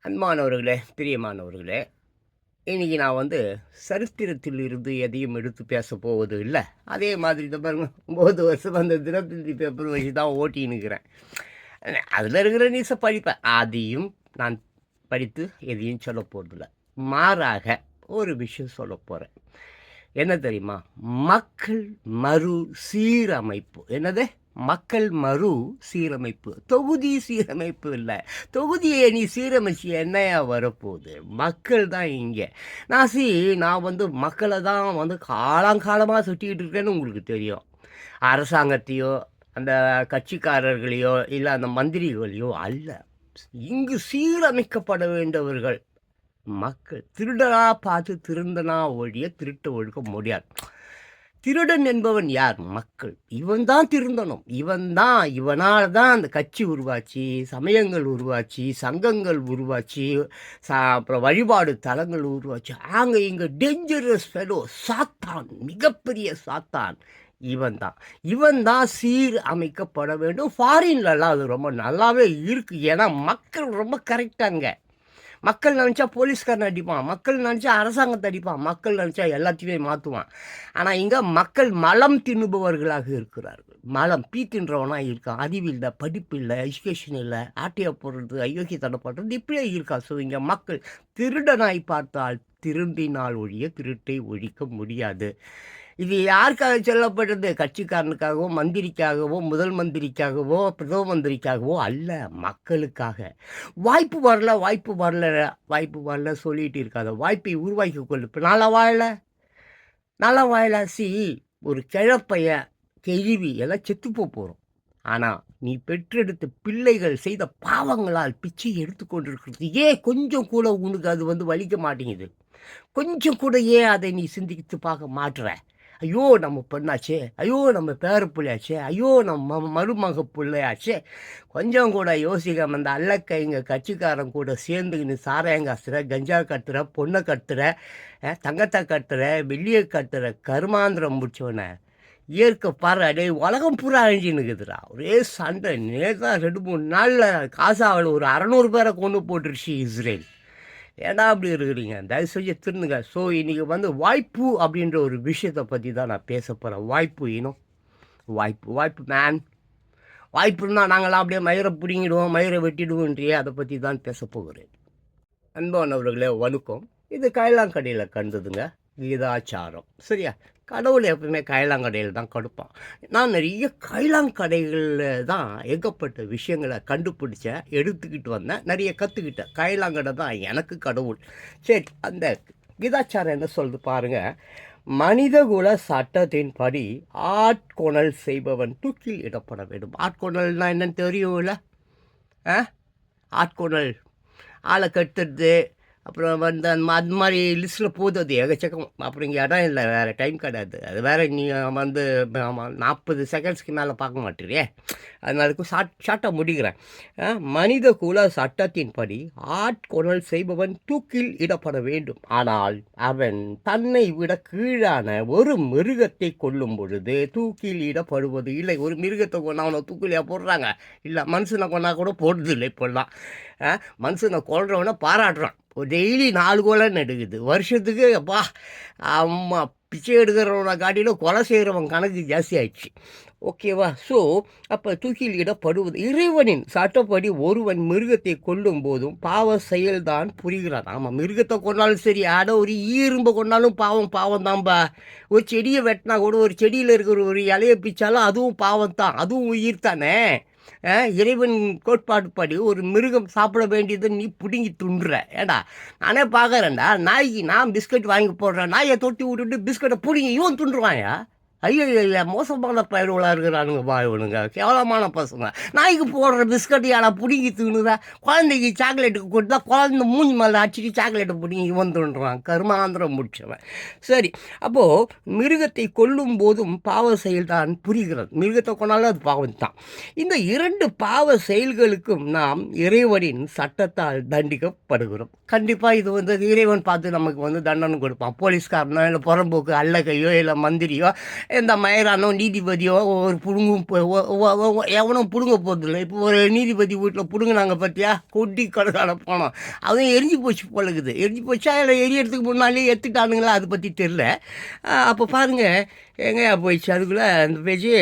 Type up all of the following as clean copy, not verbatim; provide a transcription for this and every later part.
அன்பானவர்களே, பிரியமானவர்களே, இன்னைக்கு நான் சரித்திரத்தில் இருந்து எதையும் எடுத்து பேசப் போவது இல்ல. அதே மாதிரி இத பாருங்க 9 வருஷமா அந்த தினத்தந்தி பேப்பர் வச்சு தான் ஓட்டின்னுக்கிறேன். அதில இருக்கிற நியூஸ படிப்பேன். அதையும் நான் படித்து எதையும் சொல்லப் போறதில்ல. மாறாக ஒரு விஷயம் சொல்லப் போறேன். என்ன தெரியுமா? மக்கள் மறு சீரமைப்பு. என்னது? மக்கள் மறு சீரமைப்பு. தொகுதி சீரமைப்பு இல்ல. தொகுதிய நீ சீரமைச்சு என்னய்யா வரப்போகுது? மக்கள் தான் இங்க. நான் மக்கள தான் காலாங்காலமா சுத்திக்கிட்டு இருக்கேன்னு உங்களுக்கு தெரியும். அரசாங்கத்தையோ, அந்த கட்சிக்காரர்களையோ, இல்ல அந்த மந்திரிகளையோ அல்ல. இங்கு சீரமைக்கப்பட வேண்டியவர்கள் மக்கள். திருடனா பார்த்து திருந்தனா ஒழிய திருட்ட ஒழிக்க முடியாது. திருடன் என்பவன் யார்? மக்கள். இவன் தான் திருந்தணும். இவனால தான் அந்த கட்சி உருவாச்சு, சமயங்கள் உருவாச்சு, சங்கங்கள் உருவாச்சு, அப்புறம் வழிபாடு தலங்கள் உருவாச்சு. இங்க டேஞ்சரஸ் ஃபெலோ சாத்தான், மிகப்பெரிய சாத்தான் இவன் தான் சீர் அமைக்கப்பட வேண்டும். ஃபாரின்லலாம் அது ரொம்ப நல்லாவே இருக்கு. ஏன்னா மக்கள் ரொம்ப கரெக்டாங்க. மக்கள் நினச்சா போலீஸ்காரன் அடிப்பான், மக்கள் நினச்சா அரசாங்கத்தை அடிப்பான், மக்கள் நினச்சா எல்லாத்தையுமே மாற்றுவான். ஆனால் இங்கே மக்கள் மலம் தின்னுபவர்களாக இருக்கிறார்கள். மலம் தின்றவனாக இருக்கான். அறிவு இல்லை, படிப்பு இல்லை, எஜுகேஷன் இல்லை, ஆட்டையை போடுறது, அயோக்கியத்தனம் பண்ணுறது இப்படியே இருக்கா. ஸோ இங்கே மக்கள் திருடனாய் பார்த்தால் திருந்தினால் ஒழிய திருட்டை ஒழிக்க முடியாது. இது யாருக்காக சொல்லப்பட்டது? கட்சிக்காரனுக்காகவோ, மந்திரிக்காகவோ, முதல் மந்திரிக்காகவோ, பிரதம மந்திரிக்காகவோ அல்ல, மக்களுக்காக. வாய்ப்பு வரல சொல்லிட்டு இருக்காத. வாய்ப்பை உருவாக்கி கொள்ளு. இப்போ நல்லா வாழல ஒரு கிழப்பைய கெழிவி எல்லாம் செத்துப்போ போகிறோம். ஆனால் நீ பெற்றெடுத்த பிள்ளைகள் செய்த பாவங்களால் பிச்சை எடுத்துக்கொண்டிருக்கிறது. ஏன் கொஞ்சம் கூட உனக்கு அது வலிக்க மாட்டேங்குது? கொஞ்சம் கூட ஏன் அதை நீ சிந்தித்து பார்க்க மாட்டுற? ஐயோ நம்ம பொண்ணாச்சே, ஐயோ நம்ம பேர பிள்ளையாச்சே, ஐயோ நம்ம மருமக பிள்ளையாச்சே. கொஞ்சம் கூட யோசிக்காம அந்த அல்லக்கைங்க கட்சிக்காரன் கூட சேர்ந்துக்கின்னு சாராயம் காசுற, கஞ்சா கட்டுற, பொண்ணை கட்டுற, தங்கத்தை கட்டுற, வெள்ளியை கட்டுற கருமாந்திரம் முடிச்சோன்னே இயற்கை பாரு. அடே உலகம் பூரா அழிஞ்சுன்னுக்குதுடா. ஒரே சண்டை. நேற்று 2-3 நாளில் காசாவில் ஒரு 600 பேரை கொண்டு போட்டுருச்சு இஸ்ரேல். ஏன்னா அப்படி இருக்கிறீங்க? தயவு செஞ்சு திருந்துங்க. ஸோ இன்றைக்கி வாய்ப்பு அப்படின்ற ஒரு விஷயத்தை பற்றி தான் நான் பேச போகிறேன். வாய்ப்பு மேன். வாய்ப்புன்னா நாங்களாம் அப்படியே மயிரை பிடிங்கிடுவோம், மயிரை வெட்டிடுவோன்றியே, அதை பற்றி தான் பேச போகிறேன். அன்பானவர்களே வணக்கம். இது கைலாங்கடையில் கண்டதுங்க கீதாச்சாரம். சரியா? கடவுள் எப்பவுமே கைலாங்கடையில் தான் கொடுப்பான். நான் நிறைய கைலாங்கடைகளில் தான் ஏகப்பட்ட விஷயங்களை கண்டுபிடிச்சேன், எடுத்துக்கிட்டு வந்தேன், நிறைய கற்றுக்கிட்டேன். கைலாங்கடை தான் எனக்கு கடவுள். சரி, அந்த கீதாச்சாரம் என்ன சொல்லுது பாருங்கள். மனிதகுல சட்டத்தின்படி ஆட்கொணல் செய்பவன் தூக்கில் இடப்பட வேண்டும். ஆட்கொணல்னா என்னன்னு தெரியும்ல? ஆட்கொணல் ஆளை கட்டுறது, அப்புறம் அது மாதிரி லிஸ்ட்டில் போகுது. அது எக்கச்சக்கம். அப்புறம் இங்கே இடம் இல்லை, வேறு டைம் கிடையாது. அது வேறு நீ 40 செகண்ட்ஸ்க்கு மேலே பார்க்க மாட்டேறியே. அதனால ஷார்ட்டாக முடிக்கிறேன். மனித குல சட்டத்தின்படி ஆட்கொணல் செய்பவன் தூக்கில் இடப்பட வேண்டும். ஆனால் அவன் தன்னை விட கீழான ஒரு மிருகத்தை கொல்லும் பொழுது தூக்கில் இடப்படுவது இல்லை. ஒரு மிருகத்தை கொண்டா அவனை தூக்கிலையாக போடுறாங்க? இல்லை. மனுஷனை கொண்டா கூட போடுறது இல்லை இப்போல்லாம். மனுஷனை கொல்றவனை பாராட்டுறான். டெய்லி 4 கொலை நடக்குது வருஷத்துக்கு. அப்பா அம்மா, பிச்சை எடுக்கிறவனை காட்டிலும் கொலை செய்கிறவன் கணக்கு ஜாஸ்தி ஆயிடுச்சு. ஓகேவா? ஸோ அப்போ தூக்கில் இடப்படுவது இறைவனின் சட்டப்படி ஒருவன் மிருகத்தை கொல்லும் போதும் பாவ செயல்தான் புரிகிறான். ஆமாம், மிருகத்தை கொண்டாலும் சரி, ஒரு ஈரும்பை கொண்டாலும் பாவம் தான்பா. ஒரு செடியை வெட்டினா கூட, ஒரு செடியில் இருக்கிற ஒரு இலையை பிச்சாலும் அதுவும் பாவம் தான், அதுவும் உயிர் தானே. இறைவன் கோட்பாடுப்படி ஒரு மிருகம் சாப்பிட வேண்டியதை நீ பிடுங்கி துண்டுற. ஏண்டா, நானே பார்க்குறேன்டா, நாய்க்கு நான் பிஸ்கட் வாங்கி போடுறேன், நாயை தொட்டி விட்டுட்டு பிஸ்கட்டை பிடுங்கி இவன் துண்டுருவாயா? ஐயோ இல்லை, மோசமான பயிர்களாக இருக்கிறானுங்க இவனுங்க, கேவலமான பசங்க. நாய்க்கு போடுற பிஸ்கட் யாரா பிடிங்கி தூணுதா? குழந்தைக்கு சாக்லேட்டுக்கு கொடுத்தா குழந்தை மூஞ்சி மேலே அடிச்சுட்டு சாக்லேட்டை பிடிங்கி இவன் தூண்டுறான், கருமாந்திரம் முடிச்சவன். சரி, அப்போது மிருகத்தை கொல்லும் போதும் பாவ செயல்தான் புரிகிறது. மிருகத்தை கொண்டாலும் அது பாவம் தான். இந்த 2 பாவ செயல்களுக்கும் நாம் இறைவனின் சட்டத்தால் தண்டிக்கப்படுகிறோம். கண்டிப்பாக இது இறைவன் பார்த்து நமக்கு தண்டனை கொடுப்பான். போலீஸ்காரனோ, இல்லை புறம்போக்கு அல்லகையோ, இல்லை மந்திரியோ, இந்த மயிரானோ நீதிபதியோ ஒரு புடுங்கும் எவனும் பிடுங்க போகிறதில்ல. இப்போ ஒரு நீதிபதி வீட்டில் பிடுங்கினாங்க பார்த்தியா, கொட்டி கடைக்கால போனோம். அதுவும் எரிஞ்சு போச்சு போலக்குது. எரிஞ்சு போச்சா இல்லை எரியறதுக்கு முன்னாலே எடுத்துட்டானுங்களா அதை பற்றி தெரில. அப்போ பாருங்கள் எங்கேயா போயிடுச்சு அதுக்குள்ளே அந்த பேச்சு.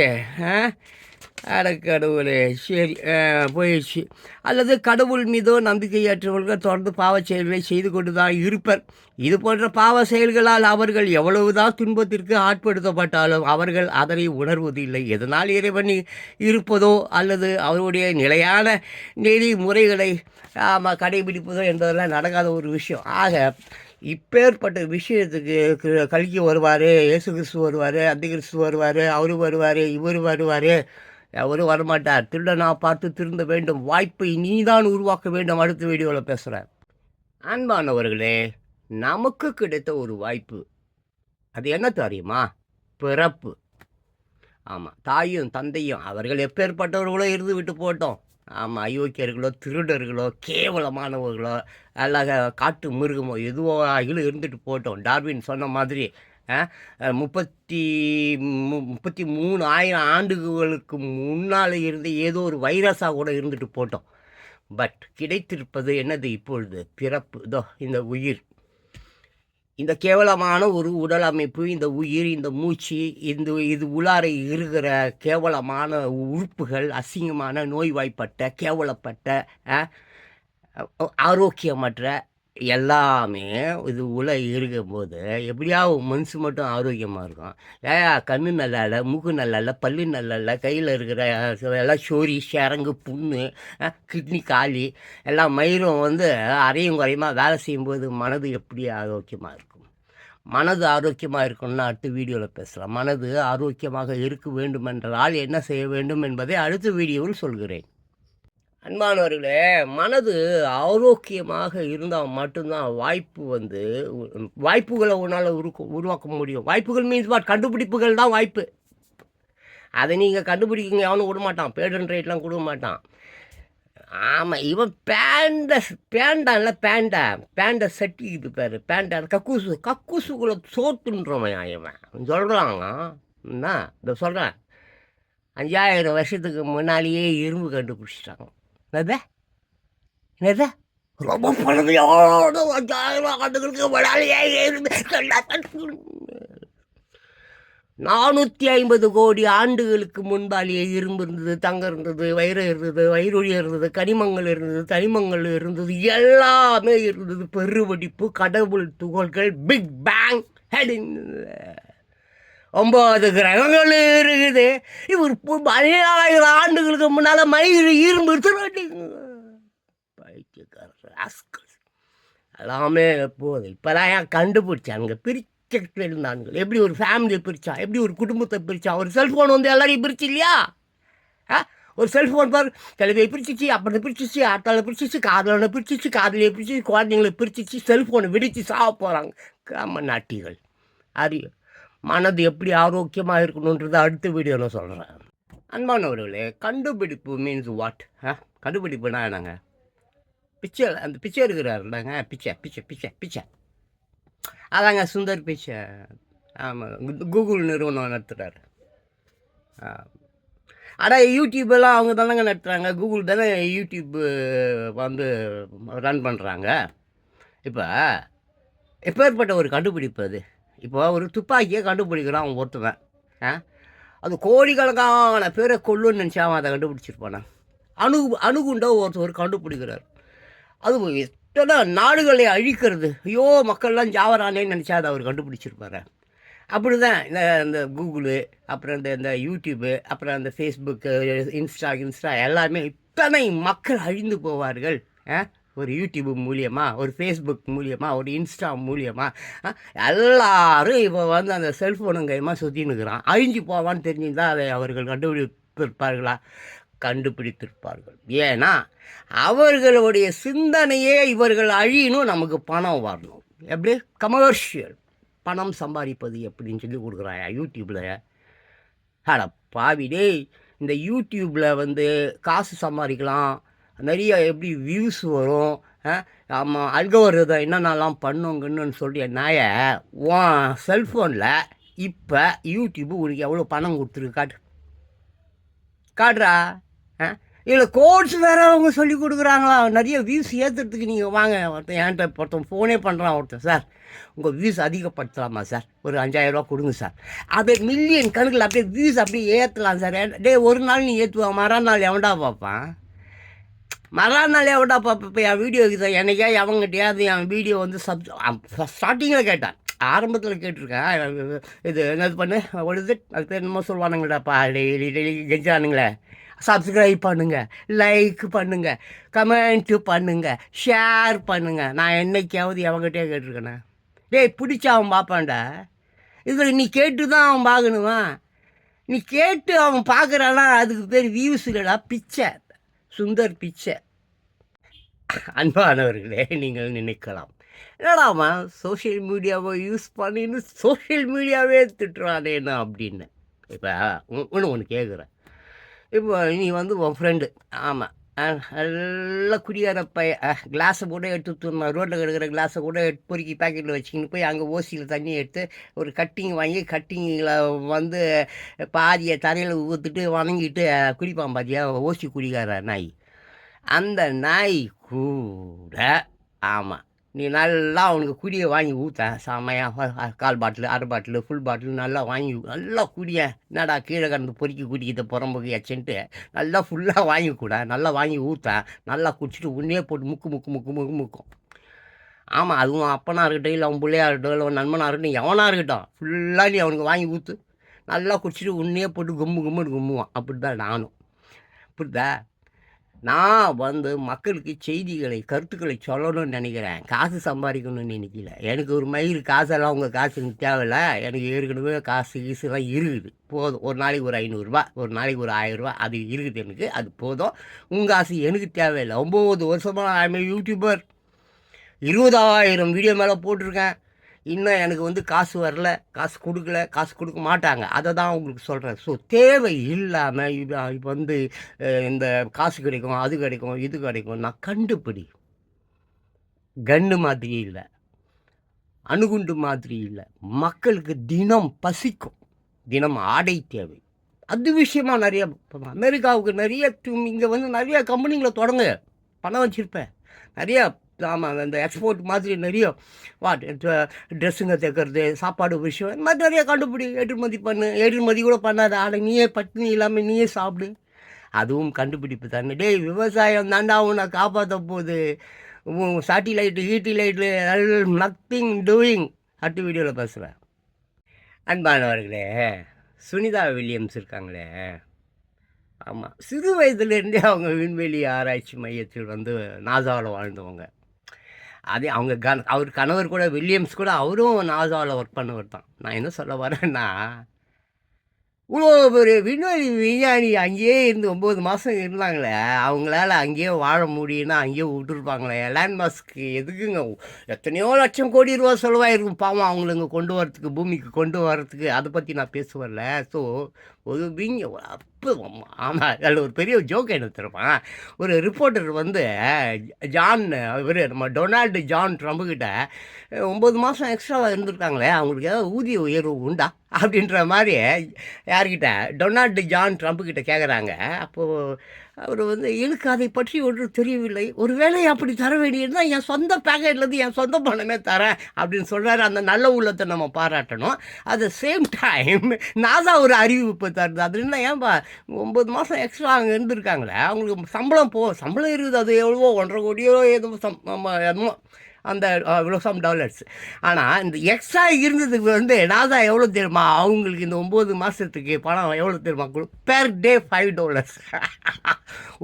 கடவுளே சரி போயிடுச்சு. அல்லது கடவுள் மீதோ நம்பிக்கையற்றவர்கள் தொடர்ந்து பாவ செயல்களை செய்து கொண்டு தான் இருப்பர். இது போன்ற பாவ செயல்களால் அவர்கள் எவ்வளவுதான் துன்பத்திற்கு ஆட்படுத்தப்பட்டாலும் அவர்கள் அதனை உணர்வதில்லை. எதனால் இறைவன் இருப்பதோ அல்லது அவருடைய நிலையான நெறிமுறைகளை கடைபிடிப்பதோ என்பதெல்லாம் நடக்காத ஒரு விஷயம். ஆக இப்பேற்பட்ட விஷயத்துக்கு கல்கி வருவார், இயேசு கிறிஸ்து வருவார், அந்த கிறிஸ்து வருவார், அவரு வருவார், இவர் வருவார், அவரும் வரமாட்டார். திருடனா பார்த்து திருந்த வேண்டும். வாய்ப்பை நீதான் உருவாக்க வேண்டும். அடுத்த வீடியோவில் பேசுகிறேன். அன்பானவர்களே, நமக்கு கிடைத்த ஒரு வாய்ப்பு, அது என்ன தெரியுமா? பிறப்பு. ஆமாம், தாயும் தந்தையும் அவர்கள் எப்பேற்பட்டவர்களோ இருந்து விட்டு போட்டோம். ஆமாம், அயோக்கியர்களோ திருடர்களோ கேவலமானவர்களோ அல்ல காட்டு மிருகமோ எதுவோ இருந்துட்டு போட்டோம். டார்வின் சொன்ன மாதிரி 33,000 ஆண்டுகளுக்கு முன்னால் இருந்து ஏதோ ஒரு வைரஸாக கூட இருந்துட்டு போட்டோம். பட் கிடைத்திருப்பது என்னது? இப்பொழுது பிறப்பு. இதோ இந்த உயிர், இந்த கேவலமான ஒரு உடல் அமைப்பு, இந்த உயிர், இந்த மூச்சு, இது உள்ளார இருக்கிற கேவலமான உறுப்புகள், அசிங்கமான நோய்வாய்ப்பட்ட கேவலப்பட்ட ஆரோக்கியமற்ற எல்லாமே இது உள்ள இருக்கும்போது எப்படியாவது மனசு மட்டும் ஆரோக்கியமாக இருக்கும். கண்ணு நல்லா இல்லை, மூக்கு நல்லா இல்லை, பல்லு நல்லா இல்லை, கையில் இருக்கிற எல்லாம் சோரி சரங்கு புண்ணு கிட்னி காலி எல்லாம் மயிரும் அரையும் குறையுமா வேலை செய்யும்போது மனது எப்படி ஆரோக்கியமாக இருக்கும்? மனது ஆரோக்கியமாக இருக்கணும்னா அடுத்த வீடியோவில் பேசலாம். மனது ஆரோக்கியமாக இருக்க வேண்டுமென்றால் என்ன செய்ய வேண்டும் என்பதை அடுத்த வீடியோவில் சொல்கிறேன். அன்பானவர்களே, மனது ஆரோக்கியமாக இருந்தால் மட்டும்தான் வாய்ப்புகளை உன்னால் உருவாக்க முடியும். வாய்ப்புகள் மீன்ஸ் கண்டுபிடிப்புகள் தான் வாய்ப்பு. அதை நீங்கள் கண்டுபிடிக்கிங்க எவனும் விட மாட்டான். பேடன் ரேட்லாம் கொடுக்க மாட்டான். ஆமாம், இவன் பேண்டை சட்டிக்குது பேர். பேண்டை கக்கூசுக்குள்ளே சோத்துன்றவன் இவன் சொல்கிறாங்க. என்ன இதை சொல்கிறேன், 5000 வருஷத்துக்கு முன்னாலேயே இரும்பு கண்டுபிடிச்சிட்டாங்க. என்னது ரொம்ப பழமையான 5000 ஆண்டுகளுக்கு முன்னாலேயே 450 கோடி ஆண்டுகளுக்கு முன்பாலேயே இரும்பு இருந்தது, தங்கம் இருந்தது, வைரம் இருந்தது, வைரொழி இருந்தது, கனிமங்கள் இருந்தது, தனிமங்கள் இருந்தது, எல்லாமே இருந்தது. பெருவெடிப்பு, கடவுள் துகள்கள், பிக் பேங், 9 கிரகங்கள் இருக்குது. இவர் 17,000 ஆண்டுகளுக்கு முன்னால் மயிறு இரும்பு எல்லாமே போகுது. இப்போதான் ஏன் கண்டுபிடிச்சானுங்க, பிரிச்சுட்டு இருந்தானுங்க. எப்படி ஒரு ஃபேமிலியை பிரித்தா, எப்படி ஒரு குடும்பத்தை பிரித்தா. ஒரு செல்ஃபோன் எல்லாரையும் பிரிச்சு இல்லையா? ஒரு செல்ஃபோன் பாரு, தலைவியை பிரிச்சிச்சு, அப்புறம் பிரிச்சிச்சு, ஆத்தால பிரிச்சிச்சு, காதலனை பிரிச்சிச்சு, காதலியை பிரிச்சிச்சு, குழந்தைங்களை பிரிச்சிச்சு, செல்ஃபோனை விடிச்சு சாக போகிறாங்க. கிராம நாட்டிகள். அறியும் மனது எப்படி ஆரோக்கியமாக இருக்கணுன்றது அடுத்த வீடியோவில் சொல்கிறேன். அன்பானவர்களே, கண்டுபிடிப்பு மீன்ஸ் வாட்? கண்டுபிடிப்புனா என்னங்க? பிச்சை, அந்த பிச்சை இருக்கிறாருலங்க, பிச்சை அதாங்க சுந்தர் பிச்சை. ஆமாம், கூகுள் நிறுவனம் நடத்துகிறாரு. ஆனால் யூடியூப்பெல்லாம் அவங்க தானங்க நடத்துகிறாங்க. கூகுள் தானே யூடியூப்பு ரன் பண்ணுறாங்க. இப்போ எப்பேற்பட்ட ஒரு கண்டுபிடிப்பு அது. இப்போ ஒரு துப்பாக்கியை கண்டுபிடிக்கிறான் அவன் ஒருத்தவன். அது கோடிக்கணக்கான பேரை கொல்லுன்னு நினச்சா அவன் அதை கண்டுபிடிச்சிருப்பானே. அணுகுண்டோ ஒருத்தவர் கண்டுபிடிக்கிறார். அது எத்தனை நாடுகளை அழிக்கிறது. ஐயோ மக்கள்லாம் ஜாவரானேன்னு நினச்சா அதை அவர் கண்டுபிடிச்சிருப்பார். அப்படி தான் இந்த கூகுளு, அப்புறம் இந்த யூடியூப்பு, அப்புறம் அந்த ஃபேஸ்புக்கு, இன்ஸ்டா எல்லாமே இத்தனை மக்கள் அழிந்து போவார்கள். ஒரு யூடியூப் மூலியமாக, ஒரு ஃபேஸ்புக் மூலியமாக, ஒரு இன்ஸ்டா மூலியமாக எல்லோரும் இப்போ அந்த செல்ஃபோனுங்கையமாக சுற்றினுக்கிறான். அழிஞ்சு போவான்னு தெரிஞ்சுதான் அதை அவர்கள் கண்டுபிடித்திருப்பார்கள். ஏன்னா அவர்களுடைய சிந்தனையே இவர்கள் அழியணும், நமக்கு பணம் வரணும். எப்படி கமர்ஷியல் பணம் சம்பாதிப்பது எப்படின்னு சொல்லி கொடுக்குறாயா யூடியூப்பில். அட பாவிடே, இந்த யூடியூப்பில் காசு சம்பாதிக்கலாம், நிறைய எப்படி வியூஸ் வரும். ஆமாம், அல்கோரிதம் என்னென்னலாம் பண்ணுங்கன்னு சொல்லி நாய உன் செல்ஃபோனில் இப்போ யூடியூப் உனக்கு எவ்வளோ பணம் கொடுத்துருக்கு காட்டுறா. இதில் கோர்ஸ் வேறு அவங்க சொல்லி கொடுக்குறாங்களா, நிறைய வியூஸ் ஏற்றுறதுக்கு நீங்கள் வாங்க. ஒருத்தன் ஃபோனே பண்ணுறான் ஒருத்தன், சார் உங்கள் வியூஸ் அதிகப்படுத்தலாமா சார், ஒரு 5000 கொடுங்க சார். அப்படியே மில்லியன் கணக்கில் அப்படியே வியூஸ் அப்படியே ஏற்றலாம் சார். ஒரு நாள் நீ ஏற்றுவா, மறுநாள் எவன்டா பார்ப்பான், மறுநாள் எவன்டா பார்ப்பேன். இப்போ என் வீடியோ இருக்குது, எனக்கே எவங்கிட்டையாவது என் வீடியோ வந்து ஸ்டார்டிங்கில் கேட்டான், ஆரம்பத்தில் கேட்டிருக்கேன். இது என்னது பண்ணு ஒழுது அது பேர் என்னமோ சொல்லுவானுங்கடாப்பா, டெய்லி கெஞ்சானுங்களே, சப்ஸ்கிரைப் பண்ணுங்கள், லைக் பண்ணுங்கள், கமெண்ட்டு பண்ணுங்கள், ஷேர் பண்ணுங்கள். நான் என்னைக்காவது எவங்கிட்டே கேட்டிருக்கேண்ணே, பிடிச்சா அவன் பார்ப்பான்டா. இதில் நீ கேட்டு தான் அவன் பார்க்கணுமா, நீ கேட்டு அவன் பார்க்குறான்னா அதுக்கு பேர் வியூஸ் இல்லைடா, பிச்சை, சுந்தர் பிச்சை. அன்பானவர்களே, நீங்கள் நினைக்கலாம், என்னடாமா சோஷியல் மீடியாவை யூஸ் பண்ணின்னு சோஷியல் மீடியாவே திட்டுறானேண்ணா அப்படின்னு. இப்போ ஒன்று கேட்குறேன். இப்போ நீ வந்து உன் ஃப்ரெண்டு, ஆமாம், நல்லா குடியார கிளாஸை கூட எடுத்து ரோட்டில் கிடக்கிற கிளாஸை கூட பொறுக்கி பேக்கெட்டில் வச்சுக்கின்னு போய் அங்கே ஓசியில் தண்ணி எடுத்து ஒரு கட்டிங் வாங்கி கட்டிங்கில் வந்து பாதியை தரையில் ஊற்றுட்டு வணங்கிட்டு குடிப்பான் பாதியா ஓசி குடிக்கார நாய். அந்த நாய் கூட ஆமாம், நீ நல்லா அவனுக்கு குடியை வாங்கி ஊற்ற செமையாக, 1/4 பாட்டில், 1/2 பாட்டில், ஃபுல் பாட்டில் நல்லா வாங்கி நல்லா குடிய, என்னடா கீழே கடந்து பொறுக்கி குடிக்கிட்ட புறம்புக்கு எச்சன்ட்டு நல்லா ஃபுல்லாக வாங்கி கூட நல்லா வாங்கி ஊற்ற நல்லா குடிச்சிட்டு உன்னே போட்டு முக்கும். ஆமாம், அதுவும் அப்பனாக இருக்கட்டும், இல்லை அவன் பிள்ளையாக இருக்கட்டும், இல்லை அவன் நண்பனாக இருக்கட்டும், எவனாக இருக்கட்டும், ஃபுல்லாக நீ அவனுக்கு வாங்கி ஊற்று, நல்லா குடிச்சிட்டு உன்னே போட்டு கும்முன்னு கும்முவான். அப்படி தான் நானும். புரியுதா? நான் வந்து மக்களுக்கு செய்திகளை, கருத்துக்களை சொல்லணும்னு நினைக்கிறேன், காசு சம்பாதிக்கணும்னு நினைக்கல. எனக்கு ஒரு மயிர் காசெல்லாம் உங்கள் காசு எனக்கு தேவையில்லை, எனக்கு ஏற்கனவே கீசுலாம் இருக்குது, போதும். ஒரு நாளைக்கு ஒரு 500 ஒரு நாளைக்கு ஒரு 1000 அது இருக்குது எனக்கு, அது போதும். உங்கள் காசு எனக்கு தேவையில்லை. 9 வருஷமாக ஐம் யூடியூபர், 20,000 வீடியோ மேலே போட்டிருக்கேன். இன்னும் எனக்கு வந்து காசு வரல, காசு கொடுக்கல, காசு கொடுக்க மாட்டாங்க. அதை தான் உங்களுக்கு சொல்கிறேன். ஸோ தேவை இல்லாமல் இப்போ வந்து இந்த காசு கிடைக்கும், அது கிடைக்கும், இது கிடைக்கும், நான் கண்டுபிடி. கன்று மாதிரி இல்லை, அணுகுண்டு மாதிரி இல்லை. மக்களுக்கு தினம் பசிக்கும், தினம் ஆடை தேவை. அது விஷயமாக நிறைய அமெரிக்காவுக்கு நிறைய இங்கே வந்து நிறைய கம்பெனிங்களை தொடங்க, பணம் வச்சுருப்பேன் நிறையா. ஆமாம், இந்த எக்ஸ்போர்ட் மாதிரி நிறைய ட்ரெஸ்ஸுங்க தைக்கிறது, சாப்பாடு விஷயம், இந்த மாதிரி நிறைய கண்டுபிடி. ஏற்றுமதி கூட பண்ணாத ஆடை நீயே பட்டினி இல்லாமல் நீயே சாப்பிடு, அதுவும் கண்டுபிடிப்பு தானே. விவசாயம் தாண்டா உன்னை காப்பாற்ற போகுது. ஈட்டிலைட்டு நத்திங் டூயிங். அடுத்த வீடியோவில் பேசுகிறேன். அன்பானவர்களே, சுனிதா வில்லியம்ஸ் இருக்காங்களே, ஆமாம், சிறு வயதுலேருந்தே அவங்க விண்வெளி ஆராய்ச்சி மையத்தில் வந்து நாசாவில் வாழ்ந்தவங்க. அதே அவங்க அவர் கணவர் கூட, வில்லியம்ஸ் கூட, அவரும் நாசாவில் ஒர்க் பண்ணவர் தான். நான் என்ன சொல்ல வரேன்னா, இவ்வளோ ஒரு விண்வெளி விஞ்ஞானி அங்கேயே இருந்து 9 மாதம் இருந்தாங்களே, அவங்களால அங்கேயே வாழ முடியும்னா அங்கேயே விட்டுருப்பாங்களே. எலான் மஸ்க்கு எதுக்குங்க எத்தனையோ லட்சம் கோடி ரூபா செலவாயிருக்கும் பாவம் அவங்களுங்க கொண்டு வரத்துக்கு, பூமிக்கு கொண்டு வரத்துக்கு. அதை பற்றி நான் பேசுவேன்ல. ஸோ ஒரு அப்போ ஆமாம், அதில் ஒரு பெரிய ஜோக் என்ன தெரியுமா, ஒரு ரிப்போர்ட்டர் வந்து இவர் நம்ம டொனால்டு ஜான் ட்ரம்புக்கிட்ட 9 மாதம் எக்ஸ்ட்ராவாக இருந்திருக்காங்களே, அவங்களுக்கு ஏதாவது ஊதிய உயர்வு உண்டா அப்படின்ற மாதிரி யார்கிட்ட, டொனால்டு ஜான் ட்ரம்புக்கிட்ட கேட்குறாங்க. அப்போது அவர் வந்து எனக்கு அதை பற்றி ஒன்றும் தெரியவில்லை, ஒரு வேலை அப்படி தர வேண்டியதுதான், என் சொந்த பேக்கெட்லேருந்து என் சொந்த பணமே தரேன் அப்படின்னு சொல்கிறாரு. அந்த நல்ல உள்ளத்தை நம்ம பாராட்டணும். At the same time NASA ஒரு அறிவிப்பு தருது. அது என்ன, ஏன்பா 9 மாதம் எக்ஸ்ட்ரா அங்கே இருந்திருக்காங்களே, அவங்களுக்கு சம்பளம் இருக்குது, அது எவ்வளவோ 1.5 கோடியோ ஏதோ என்னமோ அந்த இவ்வளோ $. ஆனால் இந்த எக்ஸ்ட்ரா இருந்ததுக்கு வந்து நாசா எவ்வளோ தெரியுமா, அவங்களுக்கு இந்த 9 மாதத்துக்கு பணம் எவ்வளோ தெரியுமா, பெர் டே $5.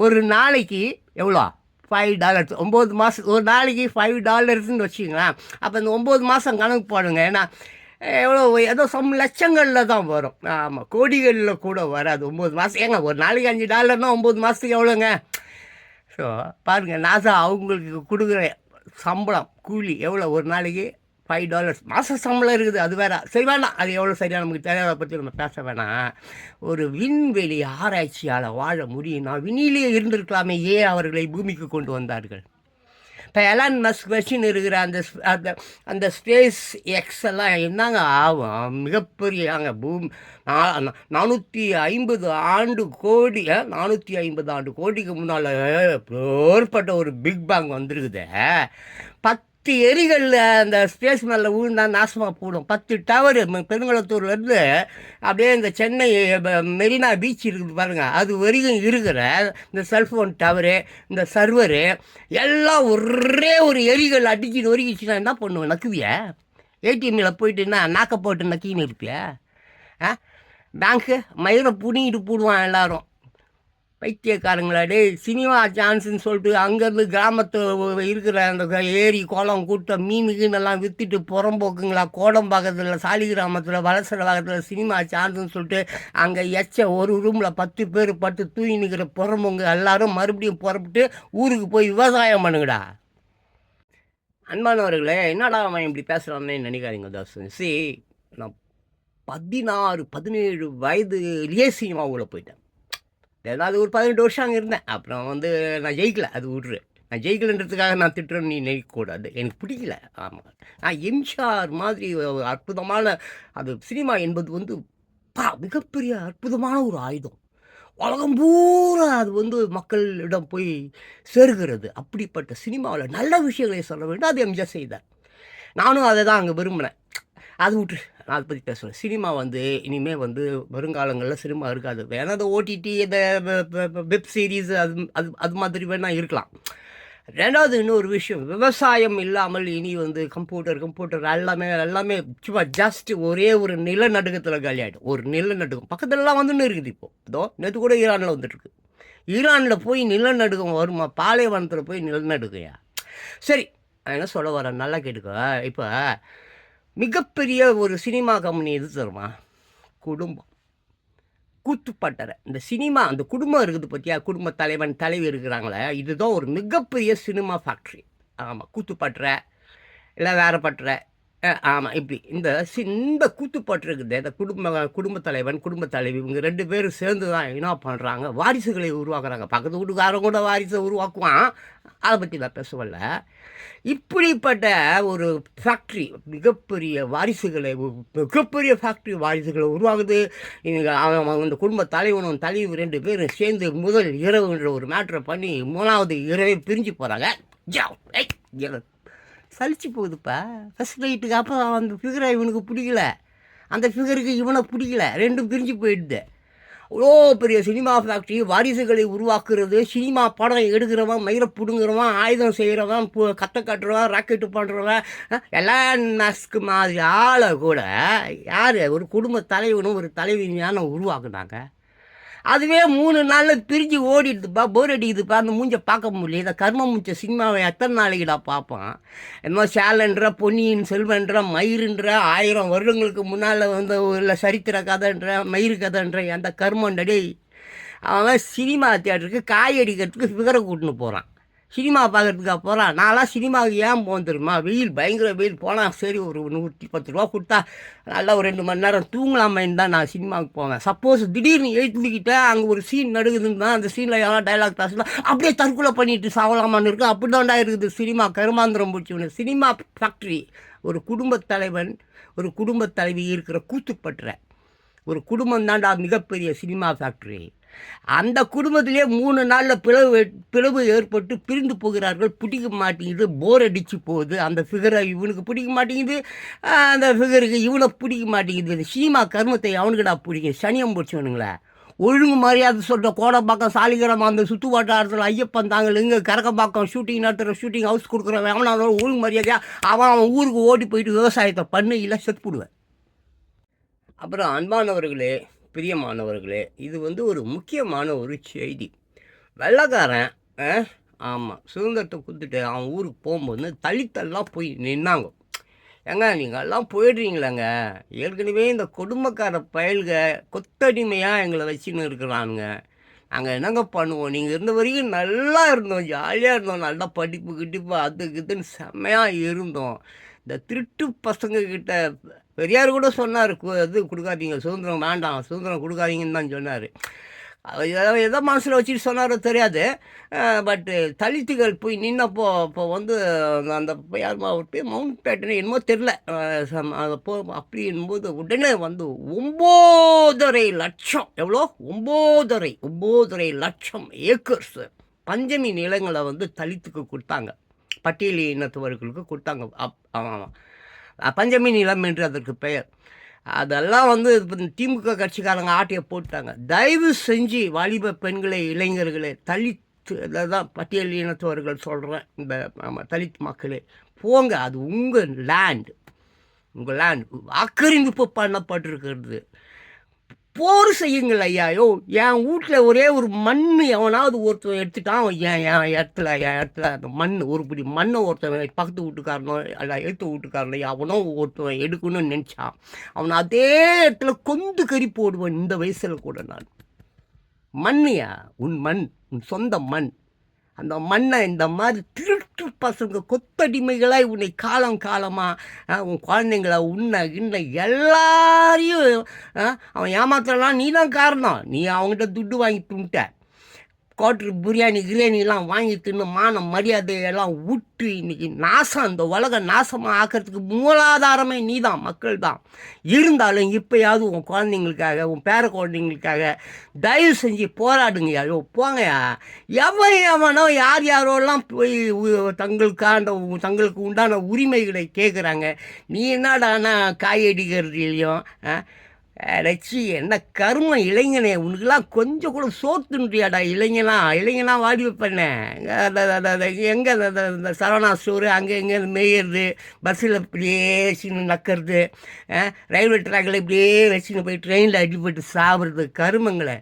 ஒரு நாளைக்கு எவ்வளோ, $5. 9 மாதம் ஒரு நாளைக்கு $5 வச்சுங்களேன். அப்போ இந்த 9 மாதம் கணக்கு போடுங்க. ஏன்னா எவ்வளோ, ஏதோ லட்சங்களில் தான் வரும். ஆமாம், கோடிகளில் கூட வராது 9 மாதம். ஏங்க ஒரு நாளைக்கு $5 9 மாதத்துக்கு எவ்வளோங்க? ஸோ பாருங்கள், நாசா அவங்களுக்கு கொடுக்குற சம்பளம், கூலி எவ்வளோ, ஒரு நாளைக்கு $5. மாத சம்பளம் இருக்குது, அது வேறு. சரி, வேணாம், அது எவ்வளோ சரியாக நமக்கு தேவையை பற்றி நம்ம பேச வேணாம். ஒரு விண்வெளி ஆராய்ச்சியால் வாழ முடியும்னா விண்ணிலேயே இருந்திருக்கலாமே, ஏன் அவர்களை பூமிக்கு கொண்டு வந்தார்கள்? இப்போ எலான் மஸ்க் வச்சுன்னு இருக்கிற அந்த அந்த ஸ்பேஸ் எக்ஸ் எல்லாம் என்னங்க ஆகும்? மிகப்பெரிய அங்கே 450 ஆண்டு கோடிக்கு முன்னால் ஏற்பட்ட ஒரு பிக் பேங் வந்திருக்குது. 10 எரிகளில் அந்த ஸ்பேஸ் மேலே விழுந்தா நாசமாக போடும். 10 டவரு பெருங்குளத்தூர்லேருந்து அப்படியே இந்த சென்னை மெரினா பீச் இருக்குது பாருங்கள், அது வரைக்கும் இருக்கிற இந்த செல்ஃபோன் டவரு, இந்த சர்வரு எல்லாம் ஒரே ஒரு எரிகள் அடிச்சுட்டு ஒருக்கிச்சுன்னா என்ன பண்ணுவேன்? நக்குவிய ஏடிஎம்மில் போயிட்டுன்னா நாக்க போட்டு நக்கின்னு இருப்பிய. பேங்க்கு மயிரை புடிங்கிட்டு போடுவான் எல்லாரும். பைத்தியக்காரங்களாடே சினிமா சான்ஸுன்னு சொல்லிட்டு அங்கேருந்து கிராமத்தில் இருக்கிற அந்த ஏரி குளம் கூட்டம் மீனுக்குன்னெல்லாம் விற்றுட்டு புறம்போக்குங்களா கோடம்பாக்கத்தில் சாலிகிராமத்தில் வலசரவாகத்தில் சினிமா சான்ஸுன்னு சொல்லிட்டு அங்கே ஒரு ரூமில் 10 பேர் பட்டு தூங்கி நிற்கிற புறம்போங்க எல்லாரும் மறுபடியும் புறப்பட்டு ஊருக்கு போய் விவசாயம் பண்ணுங்கடா. அன்பானவர்களே, என்னடா அவன் இப்படி பேசுகிறான்னு நினைக்காதீங்க தாசு. நான் 16-17 வயதுலேயே சினிமாவுக்குள்ளே போயிட்டேன். ஏதாவது ஒரு 18 வருஷம் அங்கே இருந்தேன். அப்புறம் நான் ஜெயிக்கலை, அது விட்ரு. நான் ஜெயிக்கலைன்றதுக்காக நான் திட்டுறேன்னு நீ நினைக்கக்கூடாது, எனக்கு பிடிக்கல. ஆமாம், நான் எம்ஜிஆர் மாதிரி அற்புதமான அது சினிமா என்பது மிகப்பெரிய அற்புதமான ஒரு ஆயுதம். உலகம் பூரா அது மக்களிடம் போய் சேர்கிறது. அப்படிப்பட்ட சினிமாவில் நல்ல விஷயங்களை சொல்ல வேண்டும், அது எம்ஜிஆர் செய்தார். நானும் அதை தான் அங்கே விரும்பினேன். அது விட்டு நான் அதை பற்றி பேசுகிறேன். சினிமா இனிமேல் வருங்காலங்களில் சினிமா இருக்காது. வேணா அந்த ஓடிடி இந்த வெப் சீரிஸ் அது மாதிரி வேணால் இருக்கலாம். ரெண்டாவது இன்னொரு விஷயம், விவசாயம் இல்லாமல் இனி கம்ப்யூட்டர் எல்லாமே சும்மா ஜஸ்ட் ஒரே ஒரு நிலநடுக்கத்தில் காலியாகிடும். ஒரு நிலநடுக்கம் பக்கத்துலலாம் வந்துன்னு இருக்குது. இதோ நேற்று கூட ஈரானில் வந்துட்டுருக்கு. ஈரானில் போய் நிலநடுக்கம் வருமா? பாலைவனத்தில் போய் நிலநடுக்கையா? சரி, நான் என்ன சொல்ல வரேன், நல்லா கேட்டுக்கோ. இப்போ மிகப்பெரிய ஒரு சினிமா கம்பெனி எது தருமா? குடும்பம். கூத்துப்பட்டறை. இந்த சினிமா அந்த குடும்பம் இருக்குது பார்த்தியா, குடும்ப தலைவன் தலைவி இருக்கிறாங்களே, இதுதான் ஒரு மிகப்பெரிய சினிமா ஃபேக்ட்ரி. ஆமாம், கூத்துப்பட்டறை இல்லை வேறு பட்டறை. ஆமாம், இப்படி இந்த கூத்துப்பட்டு இருக்குது. இந்த குடும்ப தலைவன் குடும்ப தலைவி இவங்க 2 பேரும் சேர்ந்து தான் என்ன பண்ணுறாங்க, வாரிசுகளை உருவாக்குறாங்க. பக்கத்து வீட்டுக்காரன் கூட வாரிசை உருவாக்குவான், அதை பற்றி நான் பேசவில்லை. இப்படிப்பட்ட ஒரு ஃபேக்ட்ரி மிகப்பெரிய ஃபேக்ட்ரி வாரிசுகளை உருவாகுது. இந்த குடும்ப தலைவனும் தலைவி 2 பேரும் சேர்ந்து முதல் இரவுன்ற ஒரு மேட்ரை பண்ணி 3வது இரவே பிரிஞ்சு போகிறாங்க. சலிச்சு போகுதுப்பா. ஃபஸ்ட் நைட்டுக்கு அப்போ அந்த ஃபிகரை இவனுக்கு பிடிக்கல, அந்த ஃபிகருக்கு இவனை பிடிக்கல, 2 பிரிஞ்சு போயிடுது. அவ்வளோ பெரிய சினிமா ஃபேக்ட்ரி வாரிசுகளை உருவாக்குறது. சினிமா படம் எடுக்கிறவன், மயிரை பிடுங்குறவன், ஆயுதம் செய்கிறவன், கத்தை கட்டுறவன், ராக்கெட்டு பண்ணுறவன், எலான் மஸ்க் மாதிரி ஆளை கூட யார் ஒரு குடும்ப தலைவனும் ஒரு தலைவியான உருவாக்குனாங்க. அதுவே 3 நாளில் பிரிஞ்சு ஓடிடுதுப்பா, போர் அடிக்குதுப்பா, அந்த மூஞ்சை பார்க்க முடியல. இதை கர்ம மூஞ்ச சினிமாவை எத்தனை நாளைக்குடா பார்ப்பான்? என்னமோ சேலன்ற, பொன்னியின் செல்வன்ற, மயிருன்ற, 1000 வருடங்களுக்கு முன்னால் இல்லை சரித்திர கதைன்ற, மயிறு கதைன்ற அந்த கர்மண்டடி அவன் சினிமா தியேட்டருக்கு காய் அடிக்கிறதுக்கு ஃபிகரை கூட்டின்னு போகிறான். சினிமா பார்க்குறதுக்காக போகிறான். நான்லாம் சினிமாவுக்கு ஏன் போகணும் தெரியுமா? வெயில், பயங்கர வெயில். போனால் சரி ஒரு 110 ரூபா கொடுத்தா நல்லா ஒரு 2 மணி நேரம் தூங்கலாமேன்னு தான் நான் சினிமாவுக்கு போவேன். சப்போஸ் திடீர்னு எழுத்துக்கிட்டே அங்கே ஒரு சீன் நடுக்குதுன்னு தான் அந்த சீனில் எல்லாம் டைலாக் பேசலாம், அப்படியே தற்கொலை பண்ணிட்டு சாவலாமான்னு இருக்குது. அப்படி தான்டா இருக்குது சினிமா. கருமாந்திரம் பிடிச்சவனு சினிமா ஃபேக்ட்ரி. ஒரு குடும்பத் தலைவன் ஒரு குடும்பத் தலைவி இருக்கிற கூத்துப்பட்டுற ஒரு குடும்பம் தான்டா மிகப்பெரிய சினிமா ஃபேக்ட்ரி. அந்த குடும்பத்திலே 3 நாளில் பிளவு ஏற்பட்டு பிரிந்து போகிறார்கள். பிடிக்க மாட்டேங்குது, போர் அடித்து போகுது. அந்த ஃபிகரை இவனுக்கு பிடிக்க மாட்டேங்குது, அந்த ஃபிகருக்கு இவனை பிடிக்க மாட்டேங்குது. சினிமா கர்மத்தை அவனுக்குடா பிடிக்கும். சனியம் பிடிச்சவனுங்களே. ஒழுங்கு மரியாதை சொல்கிற கோடம்பாக்கம் சாலிகிராமம் அந்த சுற்று வட்டாரத்தில் ஐயப்பன் தாங்கள் இங்கே கரக்கம்பாக்கம் ஷூட்டிங் நடத்துகிற ஷூட்டிங் ஹவுஸ் கொடுக்குறவன் அவனால ஒழுங்கு மரியாதையாக அவன் ஊருக்கு ஓடி போயிட்டு விவசாயத்தை பண்ணு, இல்லை செத்துப்பிடுவேன். அப்புறம் அன்பானவர்களே, பிரியமானவர்களே, இது ஒரு முக்கியமான ஒரு செய்தி. வெள்ளைக்காரன் ஆமாம் சுதந்திரத்தை கொடுத்துட்டு அவன் ஊருக்கு போகும்போது தலித்தெல்லாம் போய் நின்னாங்க. ஏங்க நீங்கள் எல்லாம் போயிடுறீங்களாங்க, ஏற்கனவே இந்த கொடுமைக்கார பயல்க கொத்தடிமையாக எங்களை வச்சுன்னு இருக்கிறானுங்க, நாங்கள் என்னங்க பண்ணுவோம்? நீங்கள் இருந்த வரைக்கும் நல்லா இருந்தோம், ஜாலியாக இருந்தோம், நல்லா படிப்பு கிட்டிப்பு அது இதுன்னு செம்மையாக இருந்தோம். இந்த திருட்டு பசங்கக்கிட்ட பெரியார் கூட சொன்னார், இது கொடுக்காதீங்க, சுதந்திரம் வேண்டாம், சுதந்திரம் கொடுக்காதீங்கன்னு தான் சொன்னார். எதோ மனசில் வச்சுட்டு சொன்னாரோ தெரியாது. பட்டு தலித்துகள் போய் நின்னப்போ இப்போ வந்து அந்த யாருமா ஒரு பேர் மவுண்ட் பேட்டன் என்னமோ தெரில. அப்போ அப்படின்போது உடனே வந்து 9,50,000 எவ்வளோ 9,50,000 ஏக்கர்ஸ் பஞ்சமி நிலங்களை வந்து தலித்துக்கு கொடுத்தாங்க, பட்டியல் இனத்தவர்களுக்கு கொடுத்தாங்க. ஆமாம், பஞ்சமி நிலம் என்று அதற்கு பெயர். அதெல்லாம் வந்து திமுக கட்சிக்காரங்க ஆட்டையை போட்டாங்க. தயவு செஞ்சு வாலிப பெண்களை, இளைஞர்களே, தலித்து தான் பட்டியல் இனத்தவர்கள் சொல்கிறேன், இந்த தலித் மக்களே போங்க. அது உங்கள் லேண்ட், உங்கள் லேண்ட் ஆக்கிரமிப்பு பண்ணப்பட்டிருக்கிறது. போர் செய்யுங்கள் ஐயா. என் வீட்டில் ஒரே ஒரு மண் எவனாவது ஒருத்தன் எடுத்துட்டான், என் இடத்துல அந்த மண், ஒரு பிடி மண்ணை ஒருத்தன் பக்கத்து வீட்டுக்காரனோ இல்லை எழுத்து வீட்டுக்காரனோ அவனோ ஒருத்தன் எடுக்கணும்னு நினச்சான், அவனை அதே இடத்துல கொந்து கறி போடுவேன் இந்த வயசில் கூட. நான் மண்ணியா, உன் மண், உன் சொந்த மண். அந்த மண்ணை இந்த மாதிரி திருட்டு பசங்க கொத்தடிமைகளாக உன்னை காலம் காலமாக உன் குழந்தைங்கள உன்னை எல்லாரையும் அவன் ஏமாத்துறான். நீ தான் காரணம். நீ அவங்ககிட்ட துட்டு வாங்கி துண்ட, குவாட்ரு பிரியாணிலாம் வாங்கி தின்னு மானம் மரியாதையெல்லாம் விட்டு இன்றைக்கி நாசம், இந்த உலகம் நாசமாக ஆக்கிறதுக்கு மூலாதாரமே நீ தான், மக்கள் தான். இருந்தாலும் இப்போயாவது உன் குழந்தைங்களுக்காக, உன் பேர குழந்தைங்களுக்காக தயவு செஞ்சு போராடுங்கய்யா. போங்கய்யா. எவனோ யாரோலாம் போய் தங்களுக்கு உண்டான உரிமைகளை கேட்குறாங்க. நீ என்னடானா காயடிக்கிறதுலையும் ரச்சி என்ன கருமம் இளைஞனே, உனக்குலாம் கொஞ்சம் கூட சோத்துன்றியாடா இளைஞனா வாடி வைப்பண்ணேன். எங்கே இந்த சரவணா ஸ்டோரு அங்கே எங்கே மேயிறது, பஸ்ஸில் இப்படியே வச்சுன்னு நக்கிறது, ரயில்வே ட்ராக்கில் இப்படியே வச்சுன்னு போய் ட்ரெயினில் அடிப்பட்டு சாப்பிட்றது கருமங்களை.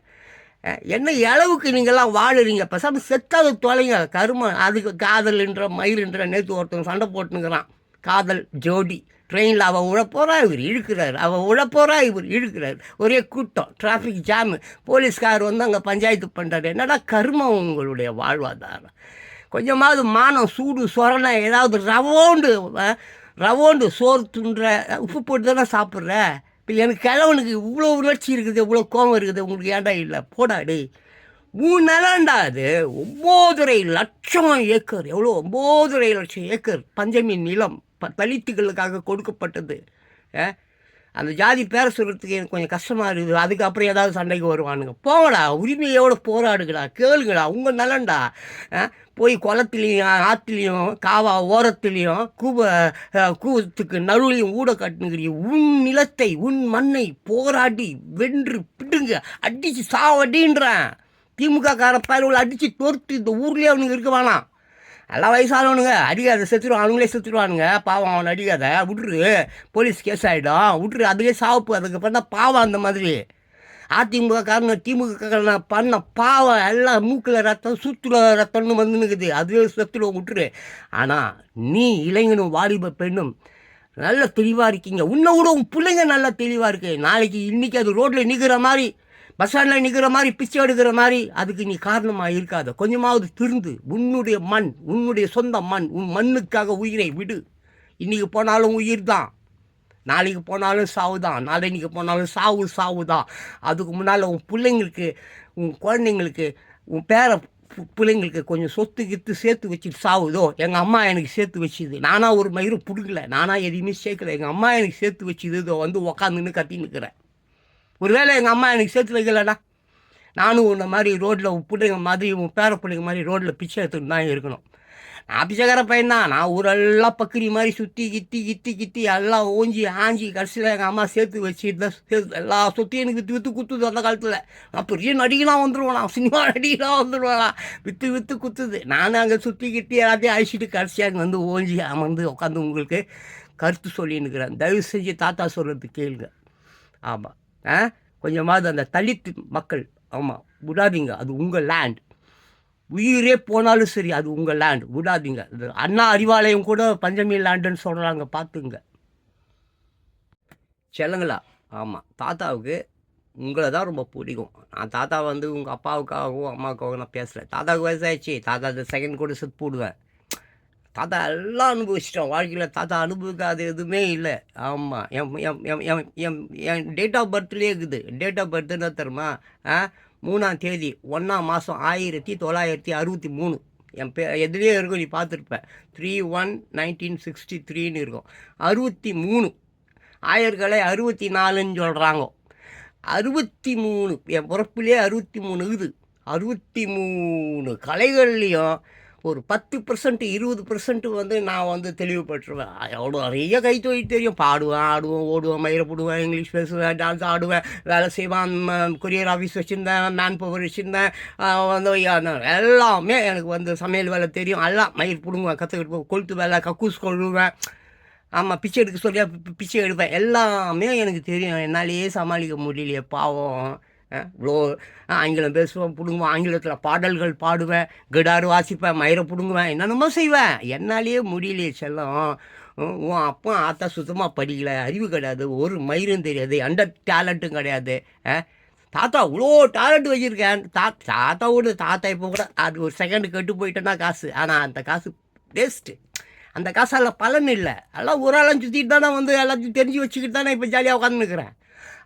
என்ன அளவுக்கு நீங்கள்லாம் வாழுறீங்க? பேசாமல் செத்தாத தொலைங்க கருமம். அதுக்கு காதல்ன்ற மயிர்ன்ற நேற்று ஒருத்தன் சண்டை போட்டுனுங்கிறான், காதல் ஜோடி. ட்ரெயினில் அவள் உழப்போறா, இவர் இழுக்கிறார், அவள் உழப்போறா, இவர் இழுக்கிறார். ஒரே கூட்டம், டிராஃபிக் ஜாமு, போலீஸ்கார் வந்து அங்கே பஞ்சாயத்து பண்ணுறாரு. என்னடா கர்மம் உங்களுடைய வாழ்வாதாரம்? கொஞ்சமாவது மானம், சூடு, சொரணை, ஏதாவது ரவோண்டு சோறு துன்ற உப்பு போட்டு தானே சாப்பிட்ற. இப்போ எனக்கு கிழவனுக்கு இவ்வளோ உணர்ச்சி இருக்குது, இவ்வளோ கோபம் இருக்குது, உங்களுக்கு ஏன்டா இல்லை? போடாடி. 3 நிலம்டா அது. 9,50,000 ஏக்கர். எவ்வளோ? 9,50,000 ஏக்கர் பஞ்சமி நிலம் தலித்துகளுக்காக கொடுக்கப்பட்டது. அந்த ஜாதி பேரை சொல்கிறதுக்கு எனக்கு கொஞ்சம் கஷ்டமாக இருக்குது. அதுக்கப்புறம் ஏதாவது சண்டைக்கு வருவானுங்க. போங்கடா, உரிமையோடு போராடுங்கடா, கேளுங்கடா, உங்கள் நலன்டா. போய் குளத்துலேயும் ஆற்றுலையும் காவா ஓரத்துலேயும் கூவத்துக்கு நடுவுலையும் ஊட கட்டுனுங்கிறீங்க. உன் நிலத்தை, உன் மண்ணை போராடி வென்று பிடுங்க, அடித்து சாவடின்றேன். திமுக கார பயல்களை அடித்து தோர்த்து இந்த ஊர்லேயே அவனுங்க இருக்க வேணாம். எல்லாம் வயசானவனுங்க அடிக்காத செத்துருவான், அவனுங்களே செத்துருவானுங்க. பாவம், அவனை அடிக்காத விட்ரு, போலீஸ் கேஸ் ஆகிடும், விட்ரு. அதுவே சாவுப்பு. அதுக்கு பண்ண பாவம். அந்த மாதிரி அதிமுக காரணம் திமுக காரணம் பண்ண பாவம் எல்லாம் மூக்கில் ரத்தம், சூத்துல ரத்தம்னு வந்துனுக்குது. அதுவே செத்துடுவோம், விட்டுரு. ஆனால் நீ இளைஞனும் வாலிப பெண்ணும் நல்ல தெளிவாக இருக்கீங்க. உன்னை விட உன் பிள்ளைங்க நல்லா தெளிவாக இருக்குது. நாளைக்கு இன்றைக்கி அது ரோட்டில் நிற்கிற மாதிரி, பஸ் ஸ்டாண்டில் நிற்கிற மாதிரி, பிச்சை எடுக்கிற மாதிரி அதுக்கு நீ காரணமாக இருக்காத. கொஞ்சமாவது திருந்து. உன்னுடைய மண், உன்னுடைய சொந்த மண், உன் மண்ணுக்காக உயிரை விடு. இன்றைக்கி போனாலும் உயிர் தான், நாளைக்கு போனாலும் சாவு தான், நாளைக்கு போனாலும் சாவு தான். அதுக்கு முன்னால் உன் பிள்ளைங்களுக்கு, உன் குழந்தைங்களுக்கு, உன் பேர பிள்ளைங்களுக்கு கொஞ்சம் சொத்து கித்து சேர்த்து வச்சுட்டு சாவுதோ. எங்கள் அம்மா எனக்கு சேர்த்து வச்சுது, நானாக ஒரு மயிறு பிடுக்கல, நானாக எதையுமே சேர்க்கல. எங்கள் அம்மா எனக்கு சேர்த்து வச்சுது, இதோ வந்து உக்காந்துன்னு கத்தின்னு இருக்கிறேன். ஒருவேளை எங்கள் அம்மா எனக்கு சேர்த்து வைக்கலடா, நானும் உன்னை மாதிரி ரோட்டில் பிள்ளைங்க மாதிரி, உன் பேர பிள்ளைங்க மாதிரி ரோட்டில் பிச்சை எடுத்துகிட்டு தான் இருக்கணும். நான் பிச்சைக்கார பையன்தான். நான் ஊரெல்லாம் பக்கிரி மாதிரி சுற்றி கித்தி எல்லாம் ஓஞ்சி ஆஞ்சி கடைசியில் எங்கள் அம்மா சேர்த்து வச்சுட்டு எல்லா சொத்தையும் எனக்கு விற்று குத்துது. அந்த காலத்தில் நான் பெரிய நடிகலாம் வந்துடுவேன், நான் சினிமா நடிகலாம் வந்துடுவேன், விற்று குத்துது. நானும் அங்கே சுற்றி கிட்டி எல்லாத்தையும் அழிச்சிட்டு கடைசியாக அங்கே வந்து ஓஞ்சி அமர்ந்து உட்காந்து உங்களுக்கு கருத்து சொல்லின்னுக்கிறேன். தயவு செஞ்சு தாத்தா சொல்கிறது கேளுங்க. ஆமாம், கொஞ்சமாவது அந்த தலித்து மக்கள், ஆமாம், விடாதீங்க. அது உங்கள் லேண்ட். உயிரே போனாலும் சரி, அது உங்கள் லேண்ட், விடாதீங்க. அண்ணா அறிவாலயம் கூட பஞ்சமி லேண்டுன்னு சொல்கிறாங்க, பார்த்துங்க செல்லுங்களா. ஆமாம், தாத்தாவுக்கு உங்களை தான் ரொம்ப பிடிக்கும். நான் தாத்தா வந்து உங்கள் அப்பாவுக்காகவும் அம்மாவுக்காகவும் நான் பேசலை. தாத்தாவுக்கு வயசாகிடுச்சு, தாத்தா அந்த செகண்ட் கூட செத்து போடுவேன். தாத்தா எல்லாம் அனுபவிச்சிட்டோம் வாழ்க்கையில். தாத்தா அனுபவிக்காது எதுவுமே இல்லை. ஆமாம், என் டேட் ஆஃப் பர்த்லேயே இருக்குது. டேட் ஆஃப் பர்த் என்ன தெரியுமா? 3ஆம் தேதி 1ஆம் மாதம் 1963. என் எதுலேயே இருக்கும், நீ பார்த்துருப்பேன். 3/1/1963 இருக்கும். 63 ஆயர்களை 64ன்னு சொல்கிறாங்க. 63 என் பிறப்புலேயே 63 இருக்குது. 63 கலைகள்லேயும் ஒரு 10% 20% வந்து நான் வந்து தெளிவுபட்டுருவேன். எவ்வளோ நிறைய கைத்தொழில் தெரியும். பாடுவேன், ஆடுவேன், ஓடுவேன், மயிரை போடுவேன், இங்கிலீஷ் பேசுவேன், டான்ஸ் ஆடுவேன், வேலை செய்வேன், கொரியர் ஆஃபீஸ் வச்சுருந்தேன், மேன் பவர் வச்சுருந்தேன். வந்து எல்லாமே எனக்கு வந்து சமையல் வேலை தெரியும். எல்லாம் மயிர் பிடுங்குவேன், கற்றுக்கிட்டு கொளுத்து வேலை, கக்கூஸ் கொள்ளுவேன். ஆமாம், பிச்சை எடுக்க சொல்லியா பிச்சை எடுப்பேன். எல்லாமே எனக்கு தெரியும். என்னாலேயே சமாளிக்க முடியலையே பாவம். இவ்வளோ ஆங்கிலம் பேசுவேன், பிடுங்குவேன், ஆங்கிலத்தில் பாடல்கள் பாடுவேன், கிடாரு வாசிப்பேன், மயிரை பிடுங்குவேன், என்னென்னமோ செய்வேன். என்னாலேயே முடியலையே செல்லம். உன் அப்பா ஆத்தா சுத்தமாக படிக்கலை, அறிவு கிடையாது, ஒரு மயிரும் தெரியாது, எந்த டேலண்ட்டும் கிடையாது. தாத்தா இவ்வளோ டேலண்ட் வச்சுருக்கேன். தாத்தா இப்போ கூட அது ஒரு செகண்டு கெட்டு போயிட்டேன்னா காசு. ஆனால் அந்த காசு வேஸ்ட்டு. அந்த காசால் பலன் இல்லை. எல்லாம் ஒரு ஆளும் சுற்றிட்டு தானே வந்து எல்லாத்தையும் தெரிஞ்சு வச்சுக்கிட்டு தானே இப்போ ஜாலியாக உட்காந்துருக்குறேன்.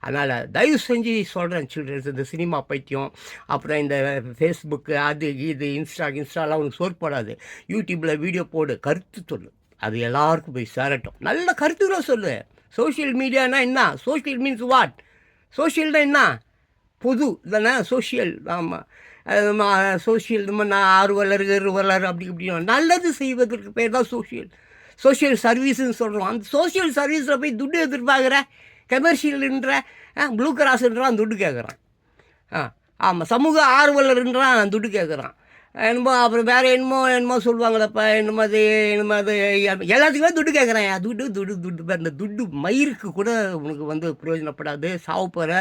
அதனால் தயவு செஞ்சு சொல்கிறேன் சில்ட்ரன்ஸ், இந்த சினிமா பைத்தியம், அப்புறம் இந்த ஃபேஸ்புக்கு, அது இது இன்ஸ்டாலாம் உனக்கு சோர்படாது. யூடியூப்பில் வீடியோ போடு, கருத்து சொல்லு, அது எல்லாருக்கும் போய் சேரட்டும். நல்ல கருத்துக்களை சொல்லு. சோஷியல் மீடியானா என்ன? Social means what? சோஷியல்னா என்ன? பொது தானே சோஷியல். ஆமாம், சோஷியல் நான் ஆர்வலர் அப்படி இப்படின்னு நல்லது செய்வதற்கு பேர் தான் சோஷியல் சர்வீஸ்ன்னு சொல்கிறோம். அந்த சோஷியல் சர்வீஸில் போய் துட்டு எதிர்பார்க்குற, கமர்ஷியல்ன்ற, ப்ளூ கிராஸ்ன்றான் துட்டு கேட்குறான். ஆமாம், சமூக ஆர்வலர்ன்றான் துட்டு கேட்குறான். என்னமோ அப்புறம் வேறு என்னமோ சொல்லுவாங்களப்பா, என்னமோ அது எல்லாத்துக்குமே துட்டு கேட்குறேன். துட்டு அந்த துட்டு மயிருக்கு கூட உனக்கு வந்து பிரயோஜனப்படாது. சாவுப்போகிற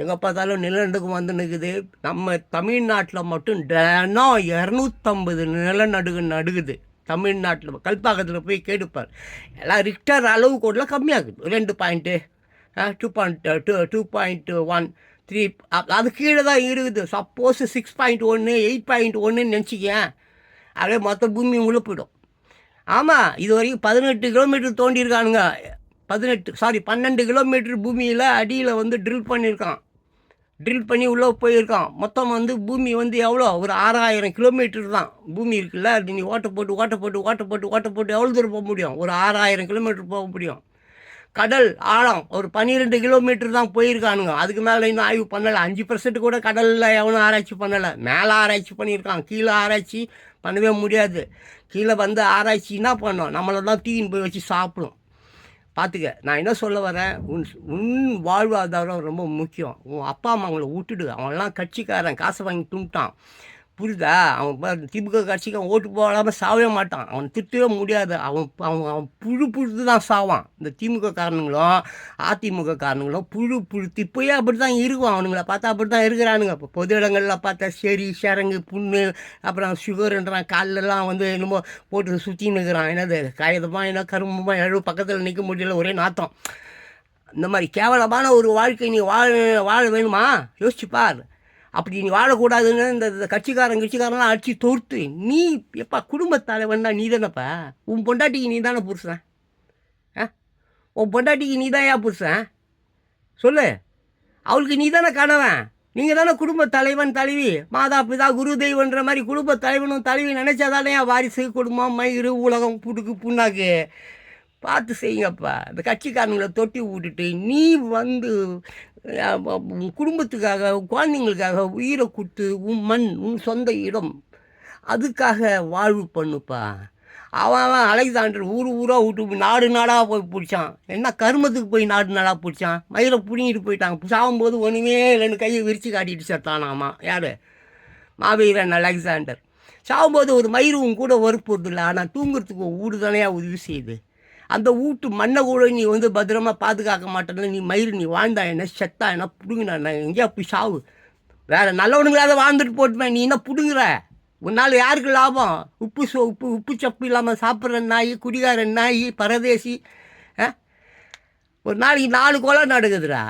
எங்கே பார்த்தாலும் நிலநடுக்கு வந்து நிற்குது. நம்ம தமிழ்நாட்டில் மட்டும் தினம் 250 நிலநடுகுது. தமிழ்நாட்டில் கல்பாக்கத்தில் போய் கேட்டுப்பார். எல்லாம் ரிக்டர் அளவு கோடில் கம்மியாகுது. 2.2 2.1 3 அது கீழே தான் இருக்குது. சப்போஸ் 6.1 8.1 நினச்சிக்கேன், அப்படியே மொத்த பூமி உள்ள போயிடும். ஆமாம், இது வரைக்கும் 18 கிலோமீட்டர் தோண்டியிருக்கானுங்க. 12 கிலோமீட்டர் பூமியில் அடியில் வந்து ட்ரில் பண்ணி உள்ளே போயிருக்கான். மொத்தம் வந்து பூமி வந்து எவ்வளோ, ஒரு 6000 கிலோமீட்டர் தான் பூமி இருக்குல்ல. அது நீ ஓட்ட போட்டு எவ்வளோ தூரம் போக முடியும்? ஒரு 6000 கிலோமீட்டர் போக முடியும். கடல் ஆழம் ஒரு 12 கிலோமீட்டர் தான் போயிருக்கானுங்க. அதுக்கு மேலே இன்னும் ஆய்வு பண்ணலை. 5% கூட கடலில் எவனும் ஆராய்ச்சி பண்ணலை. மேலே ஆராய்ச்சி பண்ணியிருக்கான், கீழே ஆராய்ச்சி பண்ணவே முடியாது. கீழே வந்து ஆராய்ச்சி என்ன பண்ணோம்? நம்மளை தான் தீயின் போய் வச்சு சாப்பிடும். பார்த்துக்க, நான் என்ன சொல்ல வரேன், உன் வாழ்வாதாரம் ரொம்ப முக்கியம். உன் அப்பா அம்மா அவங்கள விட்டுடு. அவன்லாம் கட்சிக்காரன், காசை வாங்கி துண்டுட்டான், புரியுதா? அவன் திமுக கட்சிக்கு அவன் ஓட்டு போடாமல் சாவே மாட்டான். அவன் திட்டவே முடியாது. அவன் புழு தான் சாவான். இந்த திமுக காரணங்களும் அதிமுக காரணங்களும் புழு இப்போயே அப்படி தான் இருக்கும். அவனுங்களை பார்த்தா அப்படி தான் இருக்கிறானுங்க. இப்போ பொது இடங்களில் பார்த்தா சரி, சரங்கு, புண்ணு, அப்புறம் சுகருன்றான், காலெல்லாம் வந்து என்னமோ போட்டு சுற்றின்னு இருக்கிறான். என்னது காகிதமாக என்ன கரும்பமாக பக்கத்தில் நிற்க முடியல, ஒரே நாத்தம். இந்த மாதிரி கேவலமான ஒரு வாழ்க்கை நீ வாழ வேணுமா? யோசிச்சுப்பார். அப்படி நீ வாழக்கூடாதுன்னு இந்த கட்சிக்காரன்லாம் அடித்து தொடுத்து, நீ எப்பா குடும்பத் தலைவன் தான் நீ தானேப்பா. உன் பொண்டாட்டிக்கு நீ தானே புருஷன். உன் பொண்டாட்டிக்கு நீ தான் ஏன் புருஷன் சொல்லு. அவளுக்கு நீ தானே கணவன். நீங்கள் தானே குடும்பத் தலைவன் தலைவி. மாதா பிதா குரு தெய்வன்ற மாதிரி குடும்பத் தலைவனும் தலைவி நினச்சாதானே வாரிசு, குடும்பம், மயிறு, உலகம், புடுக்கு, புண்ணாக்கு. பார்த்து செய்யுங்கப்பா. இந்த கட்சிக்காரங்களை தொட்டி விட்டுட்டு நீ வந்து குடும்பத்துக்காக, குழந்தைங்களுக்காக உயிரை கொடுத்து, உன் மண், உன் சொந்த இடம், அதுக்காக வாழ்வு பண்ணுப்பா. அவன் அலெக்சாண்டர் ஊராக விட்டு நாடாக போய் பிடிச்சான். என்ன கருமத்துக்கு போய் நாடாக பிடிச்சான்? மயிரை பிடிங்கிட்டு போயிட்டாங்க. சாகும்போது ஒன்றுமே இல்லைன்னு கையை விரித்து காட்டிட்டு செத்தானாமா. யார்? மாவீரன் அலெக்சாண்டர். சாகும்போது ஒரு மயிரும் கூட வறுப்புறது இல்லை. ஆனால் தூங்குறதுக்கு வீடு தானே உதவி செய்யுது. அந்த வீட்டு மண்ணை கூட நீ வந்து பத்திரமா பாதுகாக்க மாட்டேன்னு நீ மயிறு நீ வாழ்ந்தா என்ன, செத்தா என்ன, பிடுங்கினா எங்கேயா போய் சாவு. வேறு நல்லவனுங்களாத வாழ்ந்துட்டு போட்டுவேன். நீ என்ன பிடுங்குற? உன்னால் யாருக்கு லாபம்? உப்பு சப்பு இல்லாமல் சாப்பிட்ற நாய், குடிகார நாய், பரதேசி. ஒரு நாளைக்கு 4 கொலை நடக்குதுடா.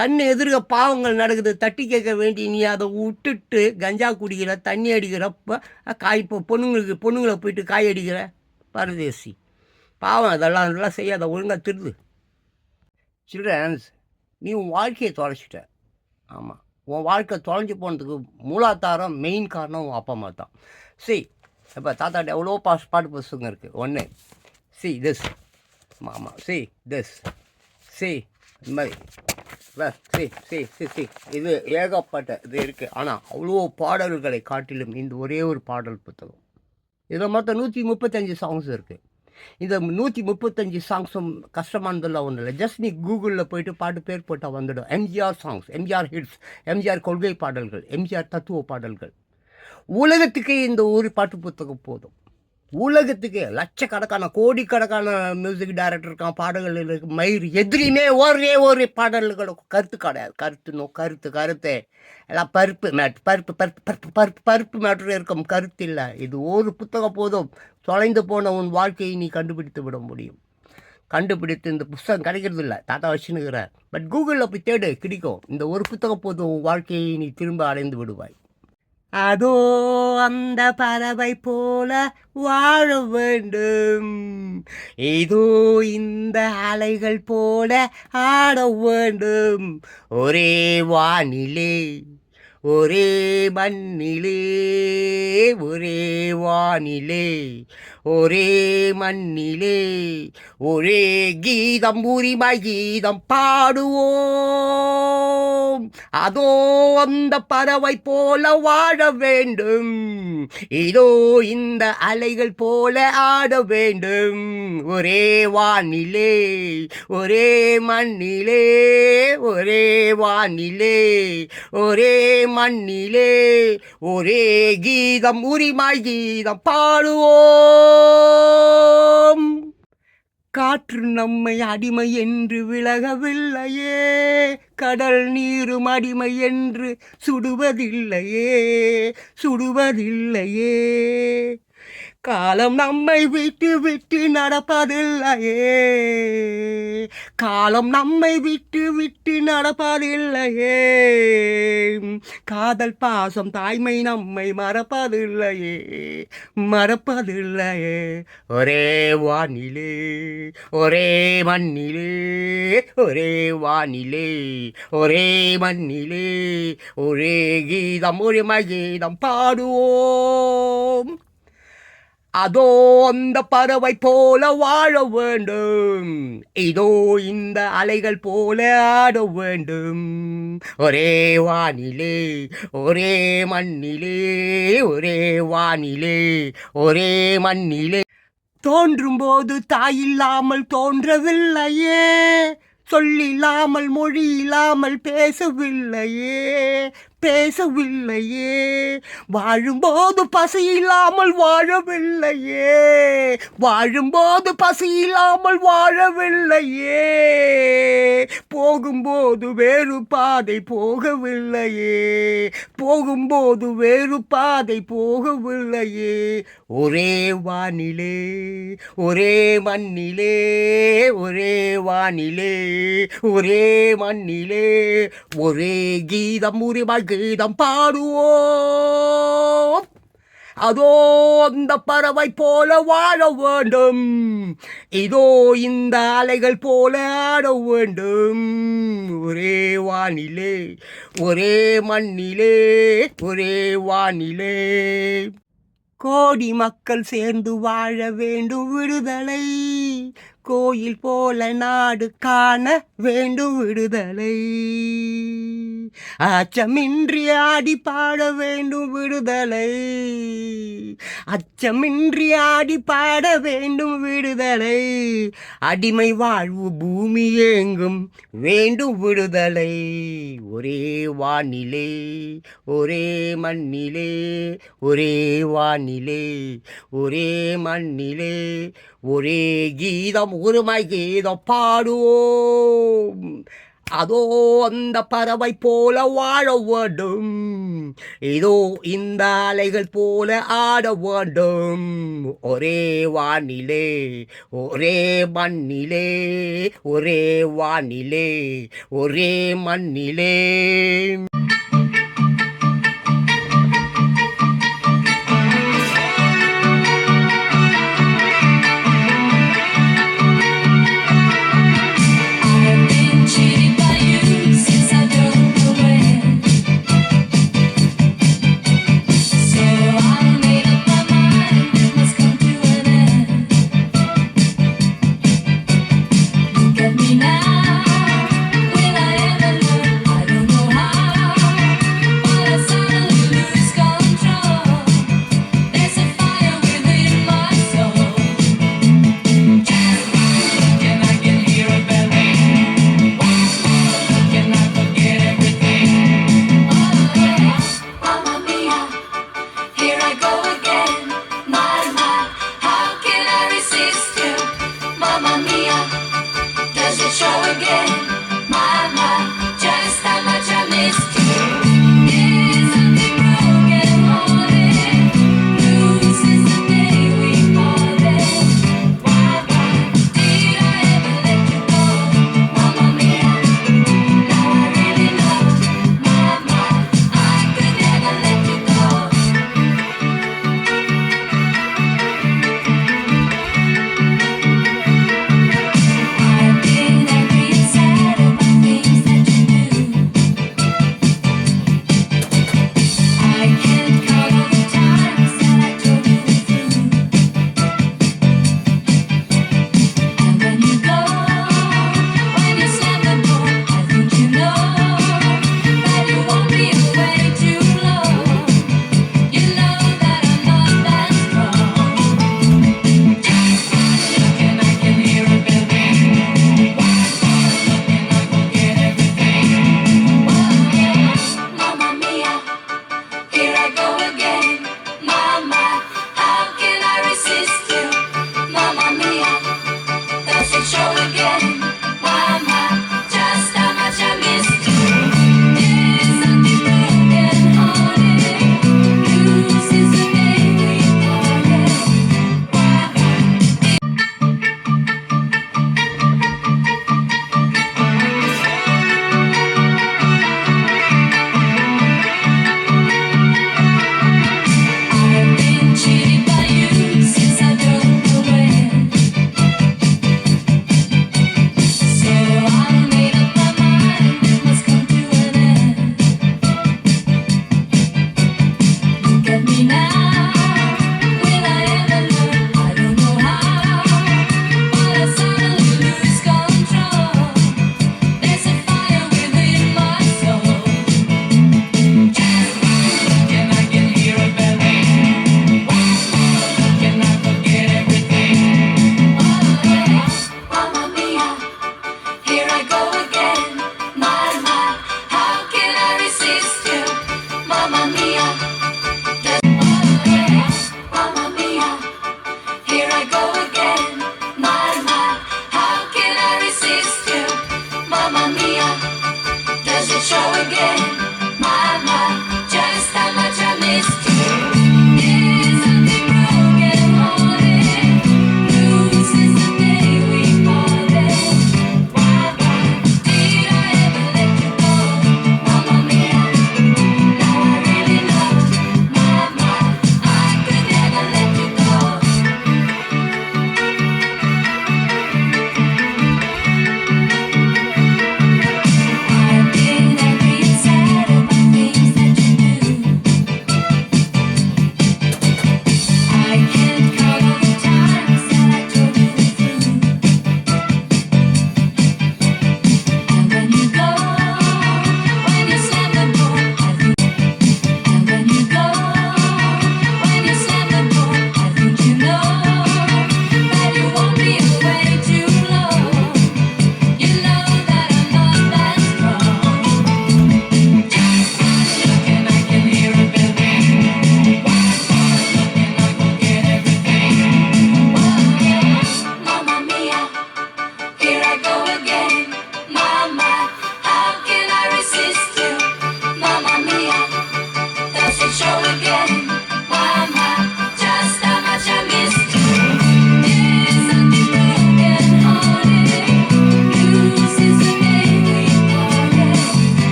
கண்ணு எதிர்க்க பாவங்கள் நடக்குது. தட்டி கேட்க வேண்டி நீ அதை விட்டுட்டு கஞ்சா குடிக்கிற, தண்ணி அடிக்கிறப்ப பொண்ணுங்களை போயிட்டு காய் அடிக்கிற பரதேசி. பாவம், அதெல்லாம் செய்யாத, ஒழுங்காக திருது. சில்ட்ரன்ஸ், நீ உன் வாழ்க்கையை தொலைச்சிட்ட. ஆமாம், உன் வாழ்க்கை தொலைஞ்சு போனதுக்கு மூலாதாரம் மெயின் காரணம் உன் அப்பா அம்மா தான். இப்போ தாத்தாட்ட எவ்வளோ பாட்டு புஸ்தகம் இருக்குது. ஒன்று திஸ் மாமா திஸ் இந்த மாதிரி இது ஏகப்பட்ட இது இருக்குது. ஆனால் அவ்வளோ பாடல்களை காட்டிலும் இந்த ஒரே ஒரு பாடல் புத்தகம். இதில் மொத்தம் 135 சாங்ஸ் இருக்குது. இந்த 135 சாங்ஸும் கஷ்டமானதெல்லாம் ஒன்றும் இல்லை. ஜஸ்ட் நீ கூகுளில் போய்ட்டு பாட்டு பேர் போட்டால் வந்துடும். எம்ஜிஆர் சாங்ஸ், எம்ஜிஆர் ஹிட்ஸ், எம்ஜிஆர் கொள்கை பாடல்கள், எம்ஜிஆர் தத்துவ பாடல்கள். உலகத்துக்கே இந்த ஒரு பாட்டு புத்தகம் போதும். உலகத்துக்கு லட்சக்கணக்கான கோடிக்கணக்கான மியூசிக் டைரக்டர் இருக்கான், பாடல்கள் இருக்கு. மயிர் எதிரியுமே ஒரே ஒரு பாடல்களோட கருத்து கிடையாது. கருத்து எல்லாம் பருப்பு மேட்ரு இருக்கும், கருத்து இல்லை. இது ஒரு புத்தகம் போதும். தொலைந்து போன உன் வாழ்க்கையை நீ கண்டுபிடித்து விட முடியும். கண்டுபிடித்து இந்த புத்தகம் கிடைக்கிறது இல்லை, தாத்தா வச்சுன்னுக்கிறார். பட் கூகுளில் போய் தேடு, கிடைக்கும். இந்த ஒரு புத்தகம் போதும், உன் வாழ்க்கையை நீ திரும்ப அடைந்து விடுவாய். அதோ அந்த பறவை போல வாழ வேண்டும், ஏதோ இந்த அலைகள் போல ஆட வேண்டும். ஒரே வானிலே ஒரே மண்ணிலே, ஒரே வானிலே ஒரே மண்ணிலே, ஒரே கீதம், உரிமை கீதம் பாடுவோம். அதோ அந்த பறவை போல வாழ வேண்டும், இதோ இந்த அலைகள் போல ஆட வேண்டும். ஒரே வானிலே ஒரே மண்ணிலே, ஒரே வானிலே ஒரே மண்ணிலே, ஒரே கீதம், உரிமை கீதம் பாடுவோம். காற்று நம்மை அடிமை என்று விலகவில்லையே, கடல் நீரும் அடிமை என்று சுடுவதில்லையே. காலம் நம்மை விட்டு விட்டு நடப்பதில்லையே, காலம் நம்மை விட்டு விட்டு நடப்பதில்லையே. காதல் பாசம் தாய்மை நம்மை மறப்பதில்லையே. ஒரே வானிலே ஒரே மண்ணிலே, ஒரே வானிலே ஒரே மண்ணிலே, ஒரே கீதம், உரிமை கீதம் பாடுவோம். அதோ அந்த பறவை போல வாழ வேண்டும், இதோ இந்த அலைகள் போல ஆட வேண்டும். ஒரே வானிலே ஒரே மண்ணிலே, ஒரே வானிலே ஒரே மண்ணிலே. தோன்றும் போது தாயில்லாமல் தோன்றவில்லையே, சொல்லில்லாமல் மொழி இல்லாமல் பேசவில்லையே. வாழும்போது பசி இல்லாமல் வாழவில்லையே. போகும்போது வேறு பாதை போகவில்லையே. ஒரே வானிலே ஒரே மண்ணிலே, ஒரே வானிலே ஒரே மண்ணிலே, ஒரே கீதம், உரிமை கீதம் பாடுவோம். அதோ அந்த பறவை போல வாழ வேண்டும், இதோ இந்த அலைகள் போல ஆட வேண்டும். ஒரே வானிலே ஒரே மண்ணிலே, ஒரே வானிலே. கோடி மக்கள் சேர்ந்து வாழ வேண்டும் விடுதலை, கோயில் போல நாடு காண வேண்டும் விடுதலை. அச்சமின்றி ஆடி பாட வேண்டும் விடுதலை, அச்சமின்றி ஆடி பாட வேண்டும் விடுதலை. அடிமை வாழ்வு பூமி எங்கும் வேண்டும் விடுதலை. ஒரே வானிலே ஒரே மண்ணிலே, ஒரே வானிலே ஒரே மண்ணிலே, ஒரே கீதம், உரிமை கீதம் பாடுவோம். அதோ அந்த பறவை போல வாழ வேண்டும், இதோ இந்த அலைகள் போல ஆட வேண்டும். ஒரே வானிலே ஒரே மண்ணிலே, ஒரே வானிலே ஒரே மண்ணிலே.